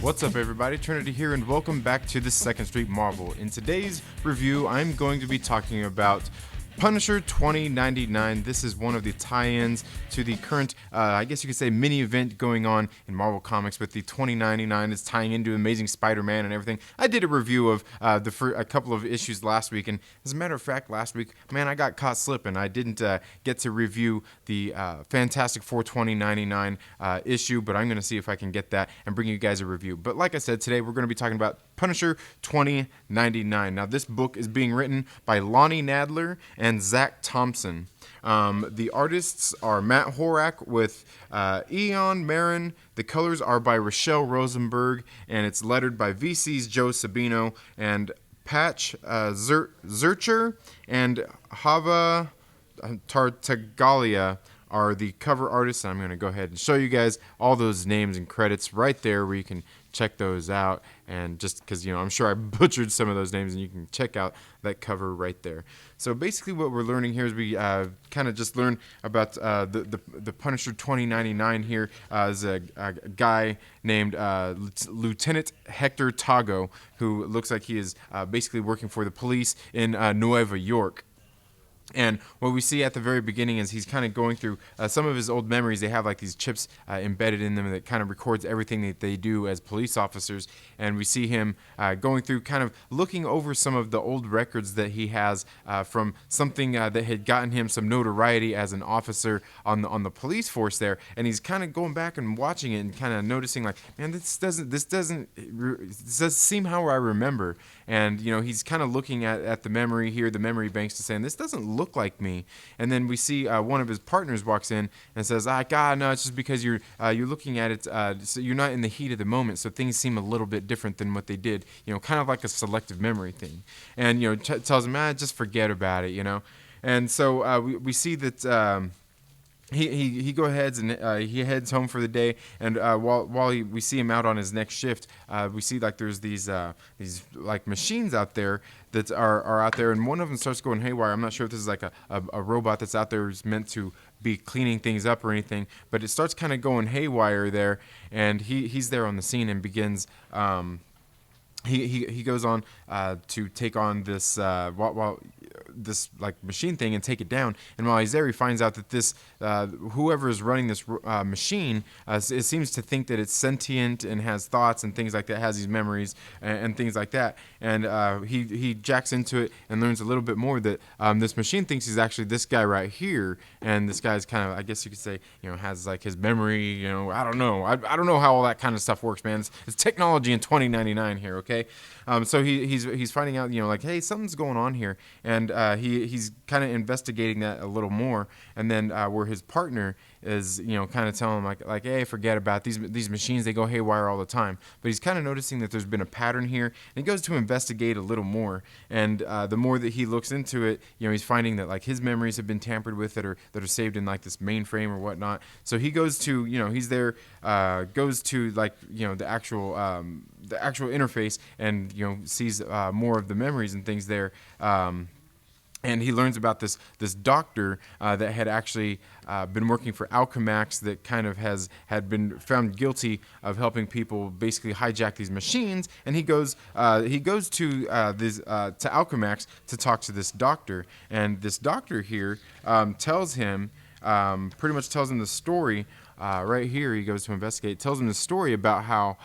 What's up, everybody? Trinity here, and welcome back to the Second Street Marvel. In today's review, I'm going to be talking about Punisher 2099. This is one of the tie-ins to the current, I guess you could say, mini event going on in Marvel Comics with the 2099. It's tying into Amazing Spider-Man and everything. I did a review of a couple of issues last week, and as a matter of fact, last week, man, I got caught slipping. I didn't get to review the Fantastic Four 2099 issue, but I'm going to see if I can get that and bring you guys a review. But like I said, today we're going to be talking about Punisher 2099. Now, this book is being written by Lonnie Nadler and Zach Thompson. The artists are Matt Horak with Eon Marin. The colors are by Rochelle Rosenberg, and it's lettered by VC's Joe Sabino, and Patch Zurcher and Hava Tartaglia are the cover artists. And I'm going to go ahead and show you guys all those names and credits right there where you can check those out. And just because, I'm sure I butchered some of those names, and you can check out that cover right there. So basically what we're learning here is we kind of just learn about the Punisher 2099 here is a guy named Lieutenant Hector Tago, who looks like he is basically working for the police in Nueva York. And what we see at the very beginning is he's kind of going through some of his old memories. They have like these chips embedded in them that kind of records everything that they do as police officers. And we see him going through, kind of looking over some of the old records that he has from something that had gotten him some notoriety as an officer on the police force there. And he's kind of going back and watching it and kind of noticing, like, man, this doesn't seem how I remember. And he's kind of looking at the memory here, the memory banks, to saying, this doesn't look like me. And then we see one of his partners walks in and says, God, no, it's just because you're looking at it, so you're not in the heat of the moment, so things seem a little bit different than what they did, kind of like a selective memory thing. And tells him, just forget about it, And so we see that he go ahead and he heads home for the day, and while we see him out on his next shift, we see like there's these like machines out there that are out there, and one of them starts going haywire. I'm not sure if this is like a robot that's out there who's meant to be cleaning things up or anything, but it starts kind of going haywire there, and he's there on the scene and begins. He goes on to take on this this like machine thing and take it down. And while he's there, he finds out that this whoever is running this machine, it seems to think that it's sentient and has thoughts and things like that, has these memories and things like that. And he jacks into it and learns a little bit more that this machine thinks he's actually this guy right here, and this guy's kind of, I guess you could say, has like his memory. I don't know. I don't know how all that kind of stuff works, man. It's technology in 2099 here, okay? So he's finding out, like, hey, something's going on here, and he's kind of investigating that a little more, and then where his partner is, kind of telling him like, hey, forget about these machines, they go haywire all the time. But he's kind of noticing that there's been a pattern here, and he goes to investigate a little more, and the more that he looks into it, he's finding that like his memories have been tampered with that are saved in like this mainframe or whatnot. So he goes to, he's there, goes to like, the actual interface, and sees more of the memories and things there. And he learns about this doctor that had actually been working for Alchemax, that kind of had been found guilty of helping people basically hijack these machines. And he goes to Alchemax to talk to this doctor. And this doctor here tells him the story. Right here, he goes to investigate. Tells him the story about how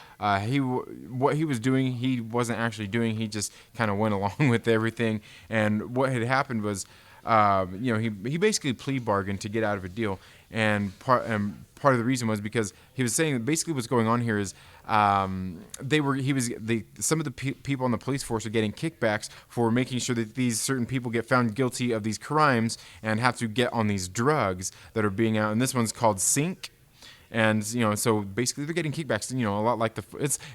what he was doing, he wasn't actually doing. He just kind of went along with everything. And what had happened was, he basically plea bargained to get out of a deal. And part of the reason was because he was saying that basically what's going on here is some of the people on the police force are getting kickbacks for making sure that these certain people get found guilty of these crimes and have to get on these drugs that are being out. And this one's called Sync. And, so basically they're getting kickbacks, a lot like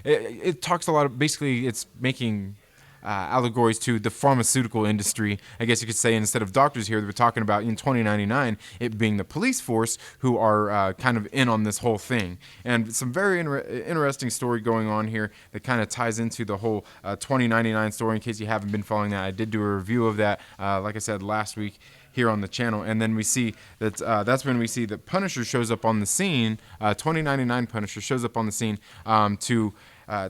it talks a lot of, basically it's making allegories to the pharmaceutical industry, I guess you could say. Instead of doctors here, we're talking about in 2099, it being the police force who are kind of in on this whole thing. And some very interesting story going on here that kind of ties into the whole 2099 story. In case you haven't been following that, I did do a review of that, like I said, last week. here on the channel. And then we see that that's when we see that Punisher shows up on the scene. 2099 Punisher shows up on the scene to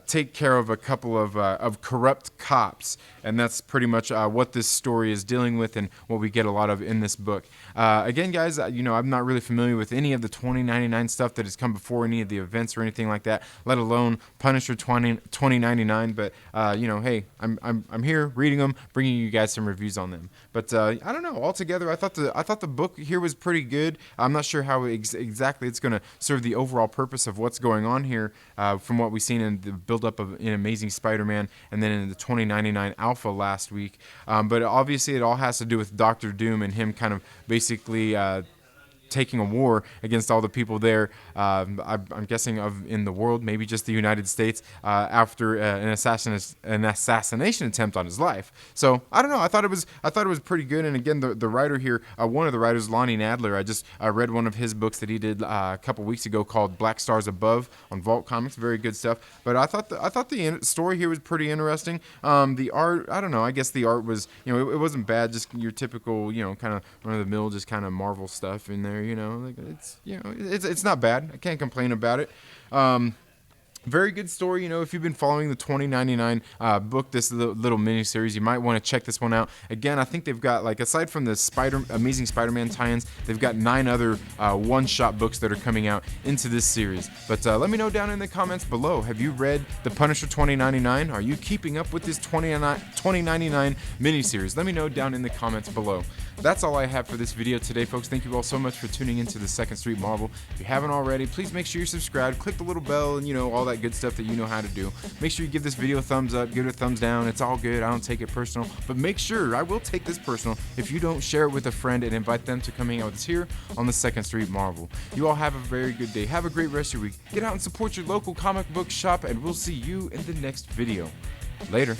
take care of a couple of corrupt cops, and that's pretty much what this story is dealing with and what we get a lot of in this book. Again, guys, you know, I'm not really familiar with any of the 2099 stuff that has come before any of the events or anything like that, let alone Punisher 2099. But you know, hey, I'm here reading them, bringing you guys some reviews on them. But I don't know. Altogether, I thought the book here was pretty good. I'm not sure how exactly it's going to serve the overall purpose of what's going on here, from what we've seen in the build-up of in Amazing Spider-Man and then in the 2099 Alpha last week. But obviously, it all has to do with Dr. Doom and him kind of basically taking a war against all the people there. I'm guessing in the world, maybe just the United States, after an assassination attempt on his life. So I don't know. I thought it was pretty good. And again, the writer here, one of the writers, Lonnie Nadler. I just read one of his books that he did a couple weeks ago called Black Stars Above on Vault Comics. Very good stuff. But I thought the story here was pretty interesting. The art, I don't know. I guess the art was, you know, it wasn't bad. Just your typical, you know, kind of run of the mill, just kind of Marvel stuff in there. You know, like it's not bad. I can't complain about it. Very good story. You know, if you've been following the 2099 book, this little mini series, you might want to check this one out. Again, I think they've got, like, aside from the Amazing Spider-Man tie-ins, they've got 9 other one-shot books that are coming out into this series. But let me know down in the comments below. Have you read the Punisher 2099? Are you keeping up with this 2099 mini series? Let me know down in the comments below. That's all I have for this video today, folks. Thank you all so much for tuning into the Second Street Marvel. If you haven't already, please make sure you're subscribed, click the little bell, and, you know, all that good stuff that you know how to do. Make sure you give this video a thumbs up, give it a thumbs down. It's all good. I don't take it personal, but make sure, I will take this personal if you don't share it with a friend and invite them to come hang out with us here on the Second Street Marvel. You all have a very good day. Have a great rest of your week. Get out and support your local comic book shop, and we'll see you in the next video. Later.